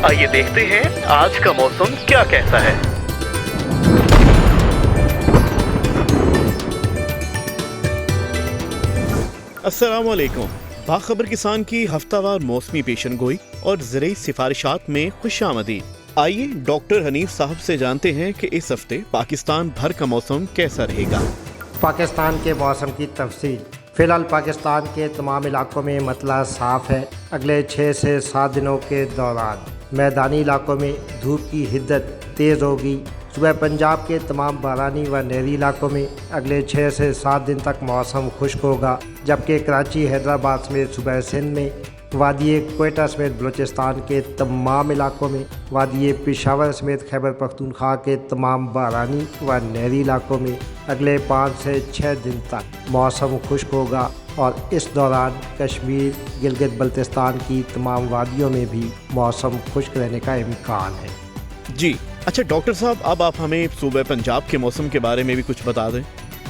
आइए देखते हैं आज का मौसम क्या कहता है। अस्सलाम वालेकुम। बाखबर किसान की हफ्तावार मौसमी पेशन गोई और ज़रूरी सिफारिशात में खुशामदीद। आइए डॉक्टर हनीफ साहब से जानते हैं कि इस हफ्ते पाकिस्तान भर का मौसम कैसा रहेगा। पाकिस्तान के मौसम की तफसील। फ़िलहाल पाकिस्तान के तमाम इलाकों में मतला साफ़ है। अगले 6 से 7 दिनों के दौरान मैदानी इलाकों में धूप की हिद्दत तेज़ होगी। सुबह पंजाब के तमाम बारानी व नहरी इलाकों में अगले 6 से 7 दिन तक मौसम खुश्क होगा, जबकि कराची, हैदराबाद समेत सूबा सिंध में, वादी कोयटा समेत बलूचिस्तान के तमाम इलाकों में, वादी पेशावर समेत खैबर पख्तूनख्वा के तमाम बारानी व नहरी इलाकों में अगले 5 से 6 दिन तक मौसम खुश्क होगा और इस दौरान कश्मीर, गिलगित बल्तिस्तान की तमाम वादियों में भी मौसम खुश्क रहने का इम्कान है। जी अच्छा डॉक्टर साहब, अब आप हमें सूबे पंजाब के मौसम के बारे में भी कुछ बता दें।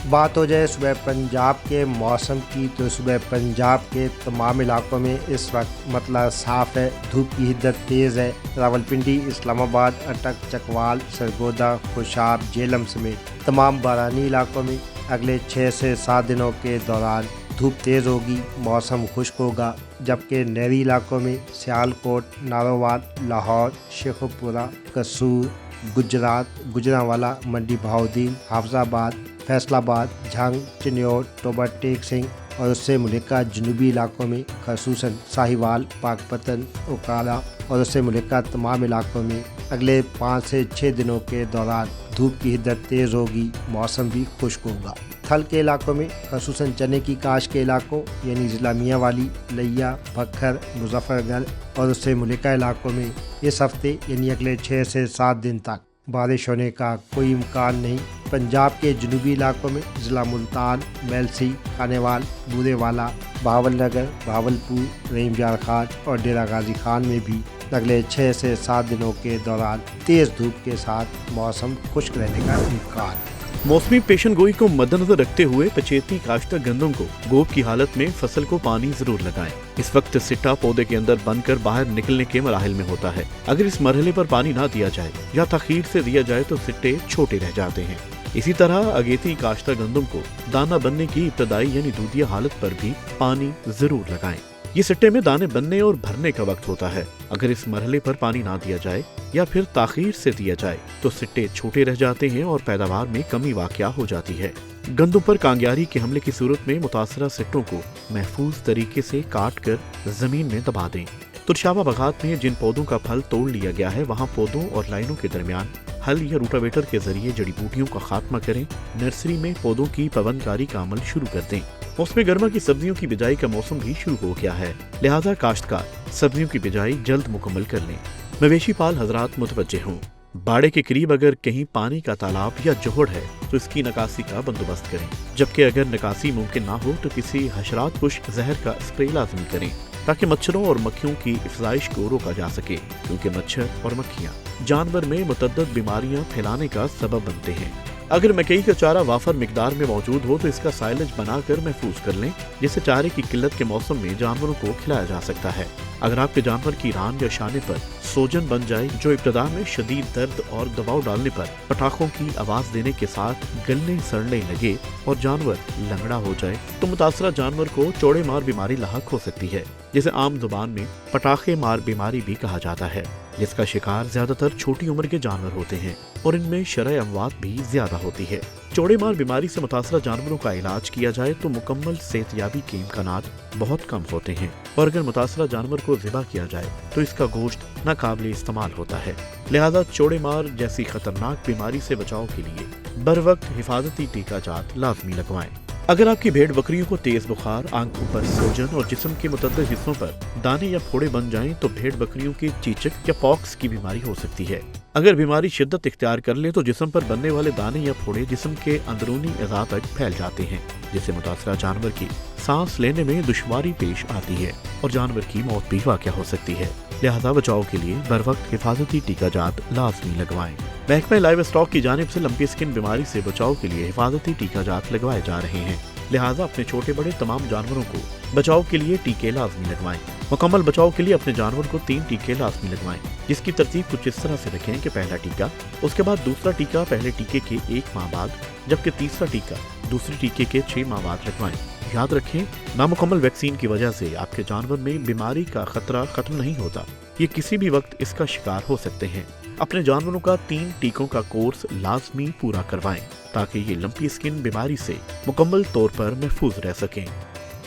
बात हो जाए सूबे पंजाब के मौसम की, तो सूबे पंजाब के तमाम इलाकों में इस वक्त मतला साफ़ है। धूप की हिद्दत तेज़ है। रावलपिंडी, इस्लामाबाद, अटक, चकवाल, सरगोदा, खुशाब, जेलम समेत तमाम बारानी इलाकों में अगले 6 से 7 दिनों के दौरान धूप तेज़ होगी, मौसम खुश्क होगा, जबकि नहरी इलाकों में सियालकोट, नारोवाल, लाहौर, शेखुपुरा, कसूर, गुजरात, गुजरांवाला, मंडी बहाउद्दीन, हाफजाबाद, फैसलाबाद, झंग, चिन्योट, टोबर टेक सिंह और उससे मुल्का जनूबी इलाकों में खसूसन साहिवाल, पाकपतन, उकाला और उससे मुल्का तमाम इलाकों में अगले 5 से 6 दिनों के दौरान धूप की हिद्दत तेज़ होगी, मौसम भी खुश्क होगा। थल के इलाकों में खसूसन चने की काश के इलाकों यानी ज़िला मियांवाली, लिया, भक्खर, मुजफ्फरगढ़ और उससे मुल्का इलाकों में इस हफ्ते यानी अगले 6 से 7 दिन तक बारिश होने का कोई इम्कान नहीं। पंजाब के जनूबी इलाकों में ज़िला मुल्तान, मेलसी, खानेवाल, बूरेवाला, बहावलनगर, बहावलपुर, रहीमयार खान और डेरा गाजी खान में भी अगले 6 से 7 दिनों के दौरान तेज़ धूप के साथ मौसम खुश्क रहने का इम्कान है। मौसमी पेशन गोई को मद्देनजर रखते हुए पचेती काश्तकार गंदम को गोब की हालत में फसल को पानी जरूर लगाएं। इस वक्त सिट्टा पौधे के अंदर बनकर बाहर निकलने के मराहिल में होता है। अगर इस मरहले पर पानी ना दिया जाए या तखीर से दिया जाए तो सिट्टे छोटे रह जाते हैं। इसी तरह अगेती काश्तकार गंदम को दाना बनने की इब्तदाई यानी दूधिया हालत पर भी पानी जरूर लगाएं। ये सिट्टे में दाने बनने और भरने का वक्त होता है। अगर इस मरहले पर पानी ना दिया जाए या फिर ताखीर से दिया जाए तो सिट्टे छोटे रह जाते हैं और पैदावार में कमी वाक़या हो जाती है। गंदम पर कांग्यारी के हमले की सूरत में मुतासरा सिट्टों को महफूज तरीके से काट कर जमीन में दबा दें। तुरशाबा बगात में जिन पौधों का फल तोड़ लिया गया है वहाँ पौधों और लाइनों के दरमियान हल या रूटावेटर के जरिए जड़ी बूटियों का खात्मा करें। नर्सरी में पौधों की पाबंदकारी का अमल शुरू कर दें। मौसम गर्मा की सब्जियों की बिजाई का मौसम भी शुरू हो गया है, लिहाजा काश्तकार सब्जियों की बिजाई जल्द मुकम्मल कर लें। मवेशी पाल हजरात मुतवज्जे हों। बाड़े के करीब अगर कहीं पानी का तालाब या जोहड़ है तो इसकी निकासी का बंदोबस्त करें, जबकि अगर निकासी मुमकिन ना हो तो किसी हशरात कुश जहर का स्प्रे लाजमी करें ताकि मच्छरों और मक्खियों की इफजाइश को रोका जा सके, क्योंकि मच्छर और मक्खियाँ जानवर में मुतअद्दिद बीमारियां फैलाने का सबब बनते हैं। अगर मकई का चारा वाफर मिकदार में मौजूद हो तो इसका साइलेज बनाकर महफूज कर लें, जिससे चारे की किल्लत के मौसम में जानवरों को खिलाया जा सकता है। अगर आपके जानवर की रान या शाने पर सोजन बन जाए जो इब्तदा में शदीद दर्द और दबाव डालने पर पटाखों की आवाज देने के साथ गलने सड़ने लगे और जानवर लंगड़ा हो जाए तो मुतासरा जानवर को चौड़े मार बीमारी लाहक हो सकती है, जिसे आम जुबान में पटाखे मार बीमारी भी कहा जाता है, जिसका शिकार ज्यादातर छोटी उम्र के जानवर होते हैं और इनमें शरह अमवात भी ज्यादा होती है। चौड़े मार बीमारी से मुतासरा जानवरों का इलाज किया जाए तो मुकम्मल सेहतयाबी के इम्कानात बहुत कम होते हैं और अगर मुतासरा जानवर को ज़िबा किया जाए तो इसका गोश्त नाकाबिले इस्तेमाल होता है। लिहाजा चौड़े मार जैसी खतरनाक बीमारी से बचाव के लिए बर वक्त हिफाजती टीका जात लाजमी लगवाएं। अगर आपकी भेड़ बकरियों को तेज बुखार, आंखों पर सोजन और जिस्म के मुतअद्दिद हिस्सों पर दाने या फोड़े बन जाएं तो भेड़ बकरियों की चीचक या पॉक्स की बीमारी हो सकती है। अगर बीमारी शिद्दत इख्तियार कर ले तो जिस्म पर बनने वाले दाने या फोड़े जिस्म के अंदरूनी अज़ा तक फैल जाते हैं, जिससे मुतासरा जानवर की सांस लेने में दुश्वारी पेश आती है और जानवर की मौत भी वाक़या हो सकती है। लिहाजा बचाव के लिए बर वक्त हिफाजती टीका जात लाजमी लगवाएं। महकमा लाइव स्टॉक की जानिब से लंपी स्किन बीमारी से बचाव के लिए हिफाजती टीका जात लगवाए जा रहे हैं। लिहाजा अपने छोटे बड़े तमाम जानवरों को बचाव के लिए टीके लाजमी लगवाएं। मुकम्मल बचाव के लिए अपने जानवर को 3 टीके लाजमी लगवाएं, जिसकी तरतीब कुछ इस तरह से रखें कि पहला टीका, उसके बाद दूसरा टीका पहले टीके के 1 माह बाद, जबकि तीसरा टीका दूसरे टीके के 6 माह बाद लगवाएं। याद रखें, नामुकम्मल वैक्सीन की वजह से आपके जानवर में बीमारी का खतरा खत्म नहीं होता, ये किसी भी वक्त इसका शिकार हो सकते हैं। अपने जानवरों का 3 टीकों का कोर्स लाजमी पूरा करवाएं, ताकि ये लंपी स्किन बीमारी से मुकम्मल तौर पर महफूज रह सकें।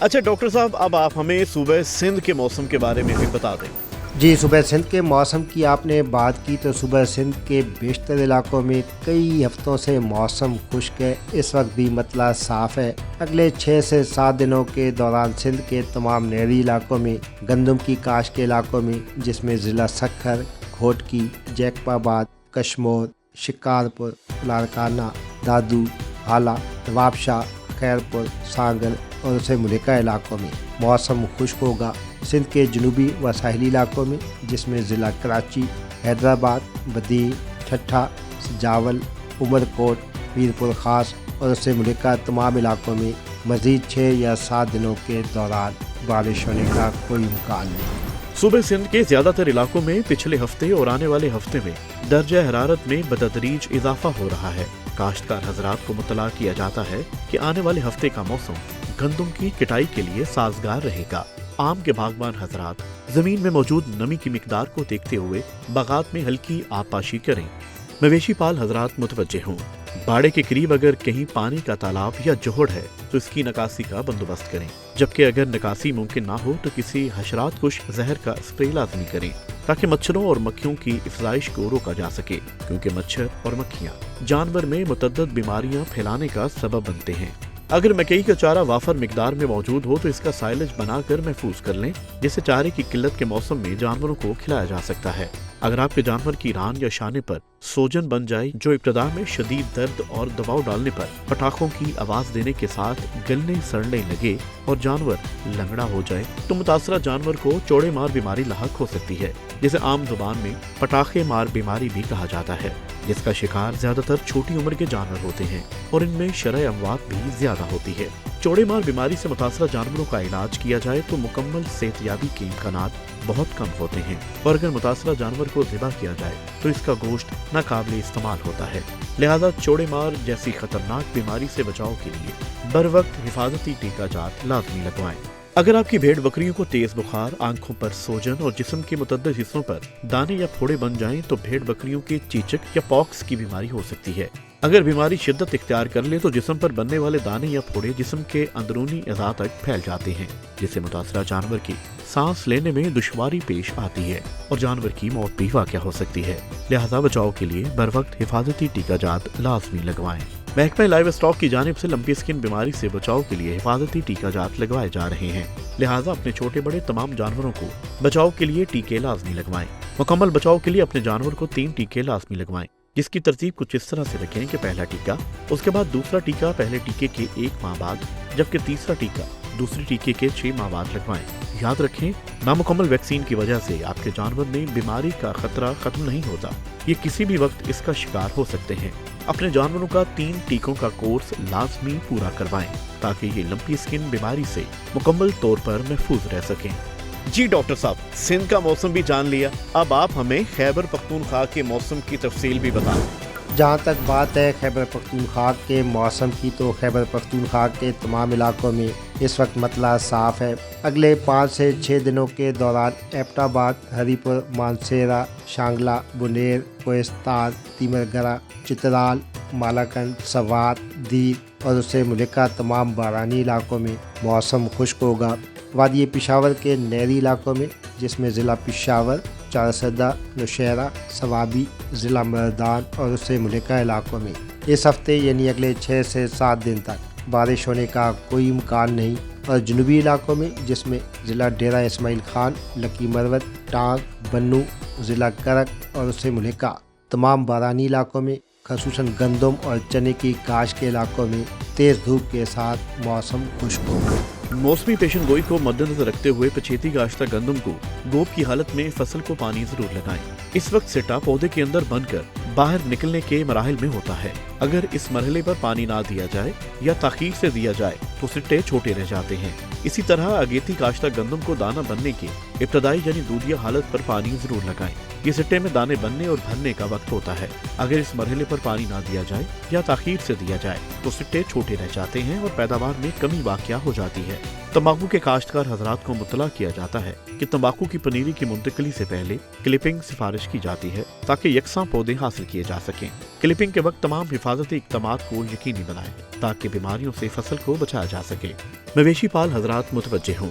अच्छा डॉक्टर साहब, अब आप हमें सूबे सिंध के मौसम के बारे में भी बता दें। जी, सूबे सिंध के मौसम की आपने बात की तो सूबे सिंध के बेशतर इलाकों में कई हफ्तों से मौसम खुश्क है। इस वक्त भी मतला साफ है। अगले 6 से 7 दिनों के दौरान सिंध के तमाम नहरी इलाकों में, गंदम की काश के इलाकों में, जिसमें ज़िला सक्खर, घोटकी, जैकबाबाद, कश्मोर, शिकारपुर, लारकाना, दादू, हाला, नवाबशाह, खैरपुर, सांगल और उसे मुलिका इलाकों में मौसम खुश्क होगा। सिंध के जनूबी व साहिली इलाकों में, जिसमें ज़िला कराची, हैदराबाद, बदीन, ठट्ठा, सजावल, उमरकोट, मीरपुर ख़ास और उससे मुलिका तमाम इलाकों में मज़ीद 6 या 7 दिनों के दौरान बारिश होने का कोई इम्कान नहीं। सूबे सिंध के ज्यादातर इलाकों में पिछले हफ्ते और आने वाले हफ्ते में दर्जा हरारत में बतदरीज इजाफा हो रहा है। काश्तकार हजरात को मुतला किया जाता है कि आने वाले हफ्ते का मौसम गंदम की कटाई के लिए साजगार रहेगा। आम के बागबान हजरात जमीन में मौजूद नमी की मिकदार को देखते हुए बागात में हल्की आबपाशी करें। मवेशी पाल हजरात मुतवज्जे हों, बाड़े के करीब अगर कहीं पानी का तालाब या जोहड़ है तो इसकी निकासी का बंदोबस्त करें, जबकि अगर निकासी मुमकिन ना हो तो किसी हशरात कुश जहर का स्प्रे लाजमी करें, ताकि मच्छरों और मक्खियों की इफजाइश को रोका जा सके, क्योंकि मच्छर और मक्खियाँ जानवर में मुतअद्दिद बीमारियां फैलाने का सबब बनते हैं। अगर मकई का चारा वाफर मिकदार में मौजूद हो तो इसका साइलेज बनाकर महफूज कर लें, जिससे चारे की किल्लत के मौसम में जानवरों को खिलाया जा सकता है। अगर आपके जानवर की रान या शाने पर सोजन बन जाए, जो इब्तदा में शदीद दर्द और दबाव डालने पर पटाखों की आवाज देने के साथ गलने सड़ने लगे और जानवर लंगड़ा हो जाए, तो मुतासरा जानवर को चौड़े मार बीमारी लाहक हो सकती है, जिसे आम जुबान में पटाखे मार बीमारी भी कहा जाता है, जिसका शिकार ज्यादातर छोटी उम्र के जानवर होते हैं और इनमें शरह अमवात भी ज्यादा होती है। चौड़े मार बीमारी से मुतासरा जानवरों का इलाज किया जाए तो मुकम्मल सेहतयाबी के इम्कानात बहुत कम होते हैं, और अगर मुतासरा जानवर को ज़िबा किया जाए तो इसका गोश्त नाकाबिले इस्तेमाल होता है। लिहाजा चौड़े मार जैसी खतरनाक बीमारी से बचाव के लिए बर वक्त हिफाजती टीका जात लाजमी लगवाएं। अगर आपकी भेड़ बकरियों को तेज बुखार, आंखों पर सोजन और जिस्म के मुतअद्दिद हिस्सों पर दाने या फोड़े बन जाएं तो भेड़ बकरियों के चीचक या पॉक्स की बीमारी हो सकती है। अगर बीमारी शिद्दत इख्तियार कर ले तो जिस्म पर बनने वाले दाने या फोड़े जिस्म के अंदरूनी अज़ा तक फैल जाते हैं, जिससे मुतासरा जानवर की सांस लेने में दुश्वारी पेश आती है और जानवर की मौत भी वाक़या हो सकती है। लिहाजा बचाव के लिए बर वक्त हिफाजती टीका जात लाजमी लगवाएं। महकमा लाइव स्टॉक की जानिब से लंपी स्किन बीमारी से बचाव के लिए हिफाजती टीका जात लगवाए जा रहे हैं। लिहाजा अपने छोटे बड़े तमाम जानवरों को बचाव के लिए टीके लाजमी लगवाएं। मुकम्मल बचाव के लिए अपने जानवर को 3 टीके लाजमी लगवाएं, जिसकी तरतीब कुछ इस तरह से रखें कि पहला टीका, उसके बाद दूसरा टीका पहले टीके के 1 माह बाद, जबकि तीसरा टीका दूसरे टीके के 6 माह बाद लगवाएं। याद रखें, नामुकम्मल वैक्सीन की वजह से आपके जानवर में बीमारी का खतरा खत्म नहीं होता, ये किसी भी वक्त इसका शिकार हो सकते हैं। अपने जानवरों का 3 टीकों का कोर्स लाजमी पूरा करवाएं, ताकि ये लंपी स्किन बीमारी से मुकम्मल तौर पर महफूज रह सकें। जी डॉक्टर साहब, सिंध का मौसम भी जान लिया, अब आप हमें खैबर पख्तूनख्वा के मौसम की तफसील भी बता दें। जहाँ तक बात है खैबर पख्तूनख्वा के मौसम की, तो खैबर पख्तूनख्वा के तमाम इलाकों में इस वक्त मतला साफ है। अगले 5 से 6 दिनों के दौरान एबटाबाद, हरीपुर, मानसेरा, शांगला, बुनेर, कोहिस्तान, तिमरगरा, चित्राल, मालाकंड, सवात, दीर और उससे मुलिका तमाम बारानी इलाकों में मौसम खुश्क होगा। वादी पेशावर के नहरी इलाकों में, जिसमें ज़िला पेशावर, चारसदा, नौशहरा, सवाबी, ज़िला मर्दान और उससे मुलिका इलाकों में इस हफ्ते यानी अगले 6 से 7 दिन तक बारिश होने का कोई इम्कान नहीं, और जनूबी इलाकों में, जिसमें ज़िला डेरा इस्माइल खान, लकी मरवत, टांग, बन्नू, ज़िला करक और उससे मुलिका तमाम बारानी इलाकों में, खसूसन गंदम और चने की काश के इलाकों में तेज़ धूप के साथ मौसम खुश्क होगा। मौसमी पेशन गोई को मद्देनजर रखते हुए पछेती काश्ता गंदम को गोब की हालत में फसल को पानी जरूर लगाएं। इस वक्त सिट्टा पौधे के अंदर बनकर बाहर निकलने के मराहिल में होता है। अगर इस मरहले पर पानी ना दिया जाए या ताखीर से दिया जाए तो सिट्टे छोटे रह जाते हैं। इसी तरह अगेती काश्ता गंदम को दाना बनने के इब्तदाई यानी दूधिया हालत पर पानी जरूर लगाएं। ये सिट्टे में दाने बनने और भरने का वक्त होता है। अगर इस मरहले पर पानी ना दिया जाए या ताखीर से दिया जाए तो सिट्टे छोटे रह जाते हैं और पैदावार में कमी वाक़या हो जाती है। तंबाकू के काश्तकार हजरात को मुतला किया जाता है कि तंबाकू की पनीरी की मुंतकली से पहले क्लिपिंग सिफारिश की जाती है ताकि यकसां पौधे हासिल किए जा सकें। क्लिपिंग के वक्त तमाम हिफाजती इक़दामात को यकीनी बनाएं ताकि बीमारियों से फसल को बचाया जा सके। मवेशी पाल हजरात मुतवज्जे हों,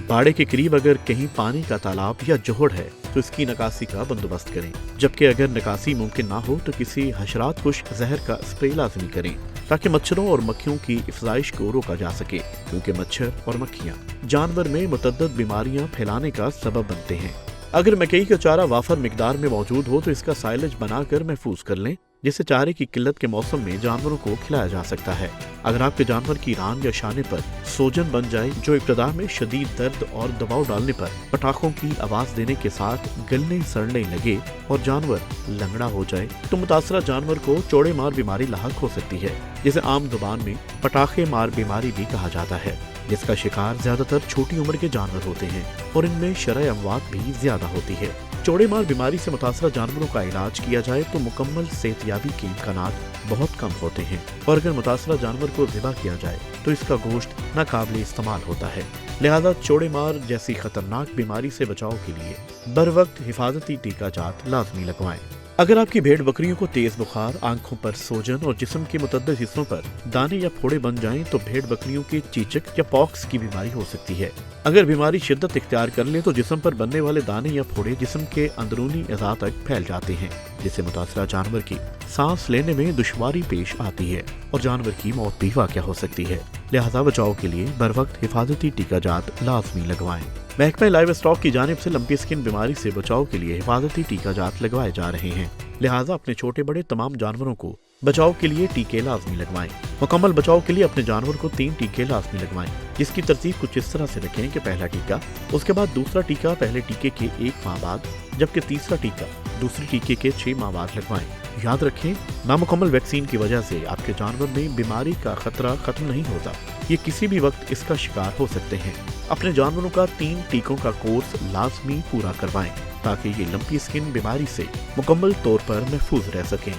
बाड़े के करीब अगर कहीं पानी का तालाब या जोहड़ है तो इसकी नकासी का बंदोबस्त करें, जबकि अगर नकासी मुमकिन ना हो तो किसी हशरात कुश जहर का स्प्रे लाजमी करें ताकि मच्छरों और मक्खियों की इफजाइश को रोका जा सके, क्योंकि मच्छर और मक्खियाँ जानवर में मुतअद्दिद बीमारियां फैलाने का सबब बनते हैं। अगर मकई का चारा वाफर मिकदार में मौजूद हो तो इसका साइलेज बनाकर महफूज कर लें, जिससे चारे की किल्लत के मौसम में जानवरों को खिलाया जा सकता है। अगर आपके जानवर की रान या शाने पर सोजन बन जाए जो इब्तदा में शदीद दर्द और दबाव डालने पर पटाखों की आवाज देने के साथ गलने सड़ने लगे और जानवर लंगड़ा हो जाए तो मुतासरा जानवर को चौड़े मार बीमारी लाहक हो सकती है, जिसे आम जुबान में पटाखे मार बीमारी भी कहा जाता है, जिसका शिकार ज्यादातर छोटी उम्र के जानवर होते हैं और इनमें शरह अमवात भी ज्यादा होती है। चौड़े मार बीमारी से मुतासरा जानवरों का इलाज किया जाए तो मुकम्मल सेहतयाबी के इम्कानात बहुत कम होते हैं और अगर मुतासरा जानवर को ज़िबा किया जाए तो इसका गोश्त नाकाबिल इस्तेमाल होता है। लिहाजा चौड़े मार जैसी खतरनाक बीमारी से बचाव के लिए बर वक्त हिफाजती टीका जात लाजमी लगवाएं। अगर आपकी भेड़ बकरियों को तेज बुखार, आंखों पर सोजन और जिस्म के मुतअद्दिद हिस्सों पर दाने या फोड़े बन जाएं तो भेड़ बकरियों की चीचक या पॉक्स की बीमारी हो सकती है। अगर बीमारी शिद्दत इख्तियार कर ले तो जिस्म पर बनने वाले दाने या फोड़े जिस्म के अंदरूनी अज़ा तक फैल जाते हैं, जिससे मुतासरा जानवर की सांस लेने में दुश्वारी पेश आती है और जानवर की मौत भी वाक़या हो सकती है। लिहाजा बचाव के लिए बर वक्त हिफाजती टीका जात लाजमी लगवाएं। महकमा लाइव स्टॉक की जानिब से लंपी स्किन बीमारी से बचाव के लिए हिफाजती टीका जात लगवाए जा रहे हैं। लिहाजा अपने छोटे बड़े तमाम जानवरों को बचाव के लिए टीके लाजमी लगवाएं। मुकम्मल बचाव के लिए अपने जानवर को 3 टीके लाजमी लगवाएं, जिसकी तरतीब कुछ इस तरह से रखें कि पहला टीका, उसके बाद दूसरा टीका पहले टीके के 1 माह बाद, जबकि तीसरा टीका दूसरे टीके के 6 माह बाद लगवाएं। याद रखें, नामुकम्मल वैक्सीन की वजह से आपके जानवर में बीमारी का खतरा खत्म नहीं होता, ये किसी भी वक्त इसका शिकार हो सकते हैं। अपने जानवरों का 3 टीकों का कोर्स लाजमी पूरा करवाएं ताकि ये लंपी स्किन बीमारी से मुकम्मल तौर पर महफूज रह सकें।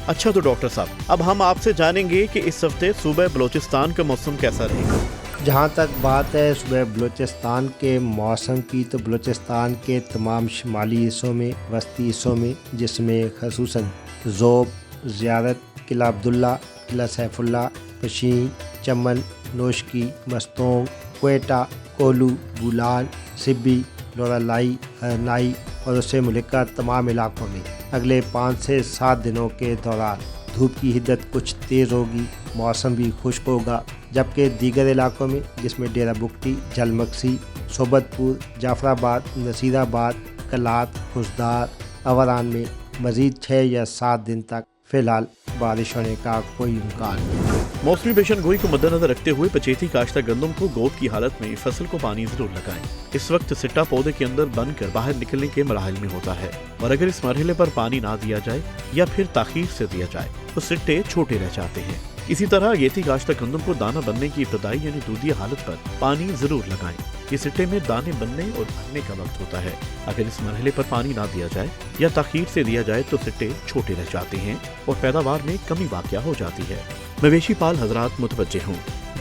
अच्छा तो डॉक्टर साहब, अब हम आपसे जानेंगे कि इस हफ्ते सूबे बलोचिस्तान का मौसम कैसा रहेगा। जहाँ तक बात है सूबे बलूचिस्तान के मौसम की, तो बलूचिस्तान के तमाम शुमाली हिस्सों में, वस्ती हिस्सों में, जिसमें खसूसन ज़ोब, ज़ियारत, किला अब्दुल्ला, किला सैफुल्ला, पशीन, चमन, नोशकी, मस्तोंग, क्वेटा, कोलू, बुलान, सिब्बी, लोरालाई, हरनाई और उससे मुल्का तमाम इलाकों में अगले 5 से 7 दिनों के दौरान धूप की हिद्दत कुछ तेज़ होगी, मौसम भी खुश्क होगा, जबकि दीगर इलाकों में जिसमें डेरा बुगटी, जलमक्सी, सोबतपुर, जाफराबाद, नसीराबाद, कलात, खुशदार, अवरान में मज़ीद 6 या 7 दिन तक फ़िलहाल बारिश होने का कोई इम्कान नहीं। मौसमी पेशन गोई को मद्देनजर रखते हुए पछेती काश्ता गंदम को गोब की हालत में फसल को पानी जरूर लगाएं। इस वक्त सिट्टा पौधे के अंदर बनकर बाहर निकलने के मराहिल में होता है और अगर इस मरहले पर पानी ना दिया जाए या फिर ताखीर से दिया जाए तो सिट्टे छोटे रह जाते हैं। इसी तरह अगेती काश्ता गंदम को दाना बनने की इब्तदाई यानी दूधिया हालत पर पानी जरूर लगाएं। ये सिट्टे में दाने बनने और भरने का वक्त होता है। अगर इस मरहले पर पानी ना दिया जाए या ताखीर से दिया जाए तो सिट्टे छोटे रह जाते हैं और पैदावार में कमी वाक़या हो जाती है। मवेशी पाल हजरात मुतवज्जे हों,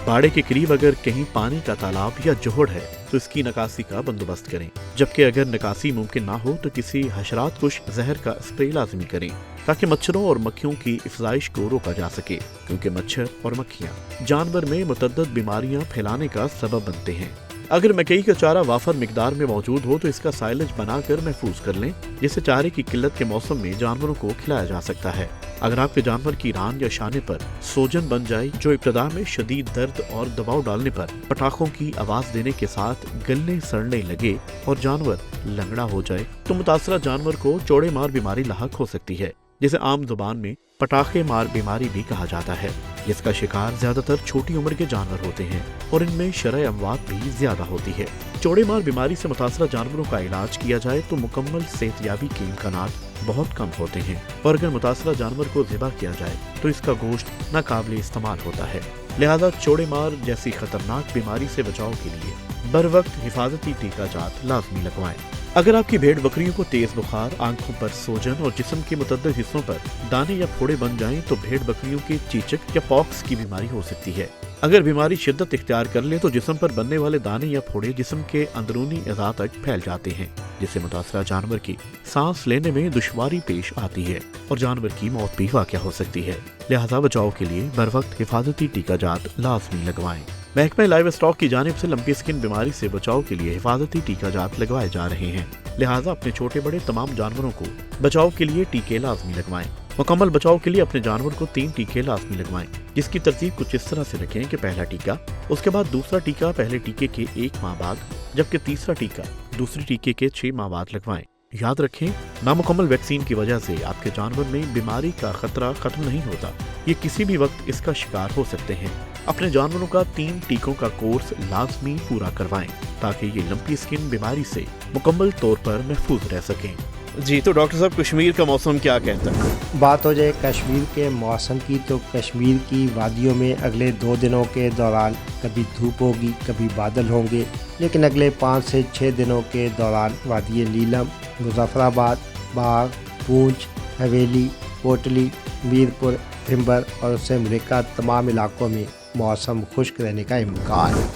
बाड़े के करीब अगर कहीं पानी का तालाब या जोहड़ है तो इसकी नकासी का बंदोबस्त करें, जबकि अगर नकासी मुमकिन ना हो तो किसी हशरात कुश जहर का स्प्रे लाजमी करें ताकि मच्छरों और मक्खियों की इफजाइश को रोका जा सके, क्योंकि मच्छर और मक्खियाँ जानवर में मुतअद्दिद बीमारियां फैलाने का सबब बनते हैं। अगर मकई का चारा वाफर मिकदार में मौजूद हो तो इसका साइलेज बनाकर महफूज कर लें, जिससे चारे की किल्लत के मौसम में जानवरों को खिलाया जा सकता है। अगर आपके जानवर की रान या शाने पर सोजन बन जाए जो इब्तदा में शदीद दर्द और दबाव डालने पर पटाखों की आवाज देने के साथ गलने सड़ने लगे और जानवर लंगड़ा हो जाए तो मुतासरा जानवर को चौड़े मार बीमारी लाहक हो सकती है, जिसे आम जुबान में पटाखे मार बीमारी भी कहा जाता है। जिसका शिकार ज्यादातर छोटी उम्र के जानवर होते हैं और इनमें शरह अमवात भी ज्यादा होती है। चौड़े मार बीमारी से मुतासरा जानवरों का इलाज किया जाए तो मुकम्मल सेहतयाबी के इम्कानात बहुत कम होते हैं और अगर मुतासरा जानवर को ज़िबा किया जाए तो इसका गोश्त नाकाबिल इस्तेमाल होता है। लिहाजा चौड़े मार जैसी खतरनाक बीमारी से बचाव के लिए बर वक्त हिफाजती टीका जात लाजमी लगवाएं। अगर आपकी भेड़ बकरियों को तेज बुखार, आंखों पर सोजन और जिस्म के मुतअद्दिद हिस्सों पर दाने या फोड़े बन जाएं तो भेड़ बकरियों की चीचक या पॉक्स की बीमारी हो सकती है। अगर बीमारी शिद्दत इख्तियार कर ले तो जिस्म पर बनने वाले दाने या फोड़े जिस्म के अंदरूनी अज़ा तक फैल जाते हैं, जिससे मुतासरा जानवर की सांस लेने में दुश्वारी पेश आती है और जानवर की मौत भी वाक़या हो सकती है। लिहाजा बचाव के लिए बर वक्त हिफाजती टीका जात लाजमी लगवाएं। महकमा लाइव स्टॉक की जानिब से लंपी स्किन बीमारी से बचाव के लिए हिफाजती टीका जात लगवाए जा रहे हैं। लिहाजा अपने छोटे बड़े तमाम जानवरों को बचाव के लिए टीके लाजमी लगवाएं। मुकम्मल बचाव के लिए अपने जानवर को 3 टीके लाजमी लगवाएं, जिसकी तरतीब कुछ इस तरह से रखें कि पहला टीका, उसके बाद दूसरा टीका पहले टीके के 1 माह बाद, जबकि तीसरा टीका दूसरे टीके के 6 माह बाद लगवाएं। याद रखें, नामुकम्मल वैक्सीन की वजह से आपके जानवर में बीमारी का खतरा खत्म नहीं होता, ये किसी भी वक्त इसका शिकार हो सकते हैं। अपने जानवरों का 3 टीकों का कोर्स लाजमी पूरा करवाएं ताकि ये लंपी स्किन बीमारी से मुकम्मल तौर पर महफूज रह सकें। जी तो डॉक्टर साहब, कश्मीर का मौसम क्या कहता है? बात हो जाए कश्मीर के मौसम की तो कश्मीर की वादियों में अगले 2 दिनों के दौरान कभी धूप होगी, कभी बादल होंगे, लेकिन अगले 5 से 6 दिनों के दौरान वादी नीलम, मुजफ्फराबाद, बाग, पूंछ, हवेली, कोटली, मीरपुर, भिम्बर और उससे मुल्का तमाम इलाकों में मौसम खुश्क रहने का इम्कान है।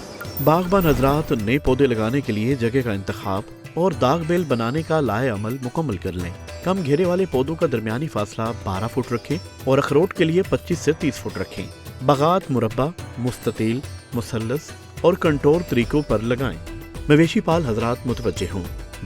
बागबान हजरात नए पौधे लगाने के लिए जगह का इंतखाब और दाग बेल बनाने का लाए अमल मुकम्मल कर लें। कम घेरे वाले पौधों का दरमियानी फासला 12 फुट रखें और अखरोट के लिए 25 से 30 फुट रखें। बागात मुरब्बा, मुस्ततील, मुसल्लस और कंटोर तरीकों पर लगाएं। मवेशी पाल हजरात मुतवज्जे हों,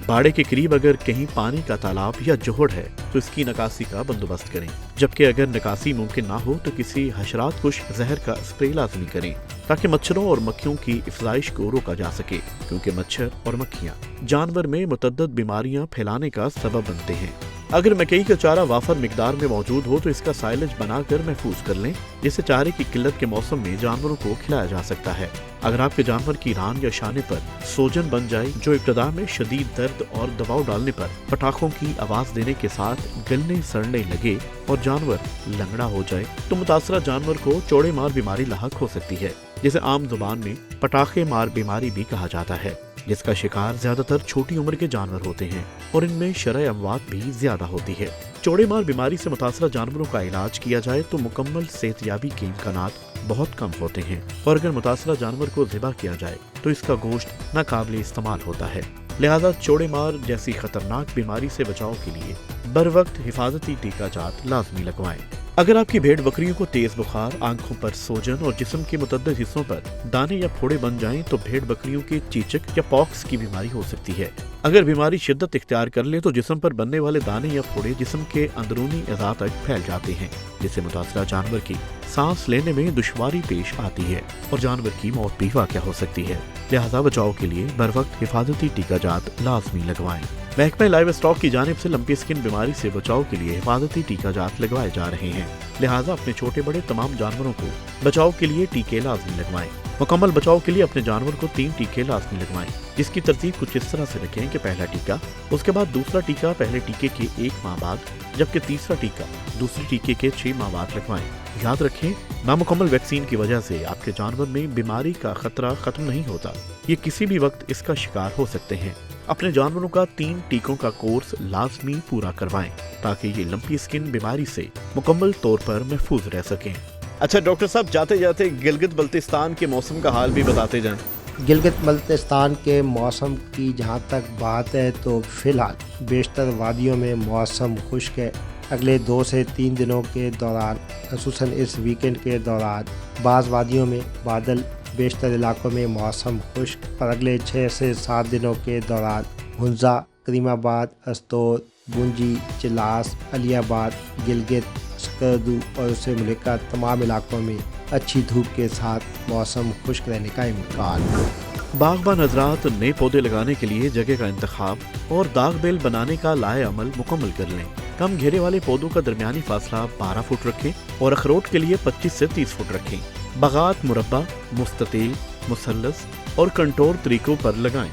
बाड़े के करीब अगर कहीं पानी का तालाब या जोहड़ है तो इसकी निकासी का बंदोबस्त करें, जबकि अगर निकासी मुमकिन ना हो तो किसी हशरात कुश जहर का स्प्रे लाजमी करें ताकि मच्छरों और मक्खियों की इफजाइश को रोका जा सके, क्योंकि मच्छर और मक्खियाँ जानवर में मुतअद्दिद बीमारियां फैलाने का सबब बनते हैं। अगर मकई का चारा वाफर मिकदार में मौजूद हो तो इसका साइलेज बनाकर महफूज कर लें, जिससे चारे की किल्लत के मौसम में जानवरों को खिलाया जा सकता है। अगर आपके जानवर की रान या शाने पर सोजन बन जाए जो इब्तदा में शदीद दर्द और दबाव डालने पर पटाखों की आवाज देने के साथ गलने सड़ने लगे और जानवर लंगड़ा हो जाए तो मुतासरा जानवर को चौड़े मार बीमारी लाहक हो सकती है, जिसे आम जुबान में पटाखे मार बीमारी भी कहा जाता है, जिसका शिकार ज्यादातर छोटी उम्र के जानवर होते हैं और इनमें शरह अमवात भी ज्यादा होती है। चौड़े मार बीमारी से मुतासरा जानवरों का इलाज किया जाए तो मुकम्मल सेहतयाबी के इम्कानात बहुत कम होते हैं और अगर मुतासरा जानवर को ज़िबा किया जाए तो इसका गोश्त नाकाबिल इस्तेमाल होता है। लिहाजा चौड़े मार जैसी खतरनाक बीमारी से बचाव के लिए बर वक्त हिफाजती टीका जात लाजमी लगवाएं। अगर आपकी भेड़ बकरियों को तेज बुखार, आंखों पर सोजन और जिस्म के मुतअद्दिद हिस्सों पर दाने या फोड़े बन जाएं तो भेड़ बकरियों की चीचक या पॉक्स की बीमारी हो सकती है। अगर बीमारी शिद्दत इख्तियार कर ले तो जिस्म पर बनने वाले दाने या फोड़े जिस्म के अंदरूनी अज़ा तक फैल जाते हैं, जिससे मुतासरा जानवर की सांस लेने में दुश्वारी पेश आती है और जानवर की मौत भी वाक़या हो सकती है। लिहाजा बचाव के लिए बर वक्त हिफाजती टीका जात लाजमी लगवाएं। महकमा लाइव स्टॉक की जानिब से लंपी स्किन बीमारी से बचाव के लिए हिफाजती टीका जात लगवाए जा रहे हैं। लिहाजा अपने छोटे बड़े तमाम जानवरों को बचाव के लिए टीके लाजमी लगवाएं। मुकम्मल बचाव के लिए अपने जानवर को 3 टीके लाजमी लगवाएं, जिसकी तरतीब कुछ इस तरह से रखें कि पहला टीका, उसके बाद दूसरा टीका पहले टीके के 1 माह बाद, जबकि तीसरा टीका दूसरे टीके के 6 माह बाद लगवाएं। याद रखें, नामुकम्मल वैक्सीन की वजह से आपके जानवर में बीमारी का खतरा खत्म नहीं होता, ये किसी भी वक्त इसका शिकार हो सकते हैं। अपने जानवरों का 3 टीकों का कोर्स लाजमी पूरा करवाएं ताकि ये लंपी स्किन बीमारी से मुकम्मल तौर पर महफूज रह सकें। अच्छा डॉक्टर साहब, जाते जाते गिलगित बल्तिस्तान के मौसम का हाल भी बताते जाएं। गिलगित बल्तिस्तान के मौसम की जहाँ तक बात है तो फ़िलहाल बेशतर वादियों में मौसम खुश्क है। अगले 2 से 3 दिनों के दौरान, ख़ुसूसन इस वीकेंड के दौरान, बाज़ वादियों में बादल, बेशतर इलाकों में मौसम खुश्क और अगले 6 से 7 दिनों के दौरान हुंजा, करीमाबाद, अस्तोर, बुंजी, चिलास, अलियाबाद, गिलगित, स्कर्दू और उससे मुल्का तमाम इलाकों में अच्छी धूप के साथ मौसम खुश्क रहने का इम्कान है। बागबान हजरात नए पौधे लगाने के लिए जगह का इंतखाब और दाग बेल बनाने का लाए अमल मुकम्मल कर लें कम घेरे वाले पौधों का दरमियानी फासला 12 फुट रखें और अखरोट के लिए 25 से 30 फुट रखें। बगात मुरब्बा, मुस्ततील, मुसल्लस और कंटोर तरीकों पर लगाएं।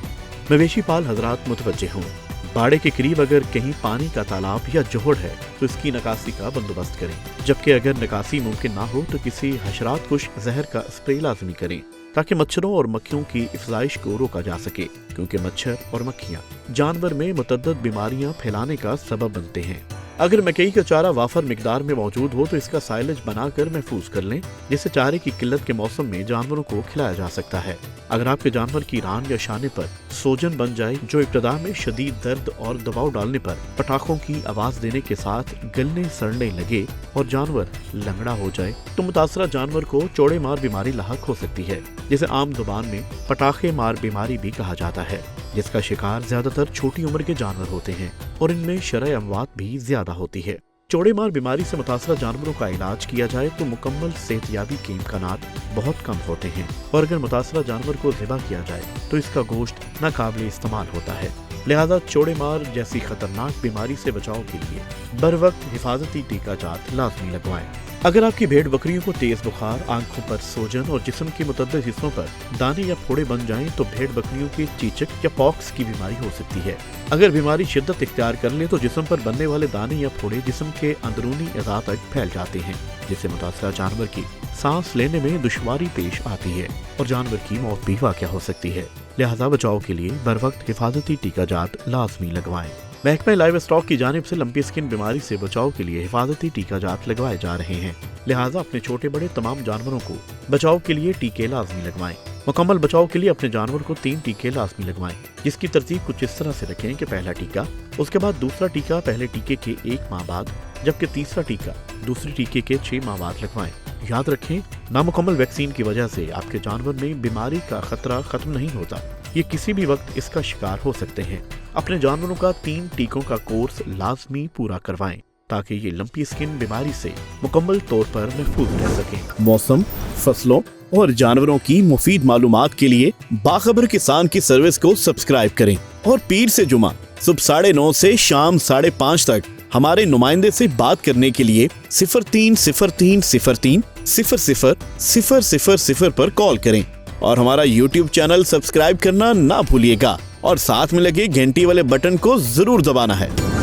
मवेशी पाल हजरात मुतवज्जे हों, बाड़े के करीब अगर कहीं पानी का तालाब या जोहड़ है तो इसकी निकासी का बंदोबस्त करें, जबकि अगर निकासी मुमकिन ना हो तो किसी हशरात कुश जहर का स्प्रे लाजमी करें ताकि मच्छरों और मक्खियों की इफजाइश को रोका जा सके, क्योंकि मच्छर और मक्खियां जानवर में मुतअद्दिद बीमारियां फैलाने का सबब बनते हैं। अगर मकई का चारा वाफर मिकदार में मौजूद हो तो इसका साइलेज बनाकर महफूज कर लें, जिससे चारे की किल्लत के मौसम में जानवरों को खिलाया जा सकता है। अगर आपके जानवर की रान या शाने पर सोजन बन जाए जो इब्तदा में शदीद दर्द और दबाव डालने पर पटाखों की आवाज देने के साथ गलने सड़ने लगे और जानवर लंगड़ा हो जाए तो मुतासरा जानवर को चौड़े मार बीमारी लाहक हो सकती है, जिसे आम जुबान में पटाखे मार बीमारी भी कहा जाता है, जिसका शिकार ज्यादातर छोटी उम्र के जानवर होते हैं और इनमें शरह अमवात भी ज्यादा होती है। चौड़े मार बीमारी से मुतासरा जानवरों का इलाज किया जाए तो मुकम्मल सेहतयाबी के इम्कानात बहुत कम होते हैं और अगर मुतासरा जानवर को ज़िबा किया जाए तो इसका गोश्त नाकाबिल इस्तेमाल होता है। लिहाजा चौड़े मार जैसी खतरनाक बीमारी से बचाव के लिए बर वक्त हिफाजती टीका जात लाजमी लगवाएं। अगर आपकी भेड़ बकरियों को तेज बुखार, आंखों पर सोजन और जिस्म के मुतअद्दिद हिस्सों पर दाने या फोड़े बन जाएं तो भेड़ बकरियों की चीचक या पॉक्स की बीमारी हो सकती है। अगर बीमारी शिद्दत इख्तियार कर ले तो जिस्म पर बनने वाले दाने या फोड़े जिस्म के अंदरूनी अज़ा तक फैल जाते हैं, जिससे मुतासरा जानवर की सांस लेने में दुश्वारी पेश आती है और जानवर की मौत भी वाक़या हो सकती है। लिहाजा बचाव के लिए बर वक्त हिफाजती टीका जात लाजमी लगवाएं। महकमा लाइव स्टॉक की जानिब से लंपी स्किन बीमारी से बचाव के लिए हिफाजती टीका जात लगवाए जा रहे हैं। लिहाजा अपने छोटे बड़े तमाम जानवरों को बचाव के लिए टीके लाजमी लगवाएं। मुकम्मल बचाव के लिए अपने जानवर को 3 टीके लाजमी लगवाएं, जिसकी तरतीब कुछ इस तरह से रखें कि पहला टीका, उसके बाद दूसरा टीका पहले टीके के 1 माह बाद, जबकि तीसरा टीका दूसरे टीके के 6 माह बाद लगवाएं। याद रखें, नामुकम्मल वैक्सीन की वजह से आपके जानवर में बीमारी का खतरा खत्म नहीं होता, ये किसी भी वक्त इसका शिकार हो सकते हैं। अपने जानवरों का 3 टीकों का कोर्स लाजमी पूरा करवाएं ताकि ये लंपी स्किन बीमारी से मुकम्मल तौर पर महफूज रह सकें। मौसम, फसलों और जानवरों की मुफीद मालूमात के लिए बाखबर किसान की सर्विस को सब्सक्राइब करें और पीर से जुमा सुबह 9:30 से शाम 5:30 तक हमारे नुमाइंदे से बात करने के लिए 0303030000 पर कॉल करें और हमारा YouTube चैनल सब्सक्राइब करना ना भूलिएगा और साथ में लगे घंटी वाले बटन को जरूर दबाना है।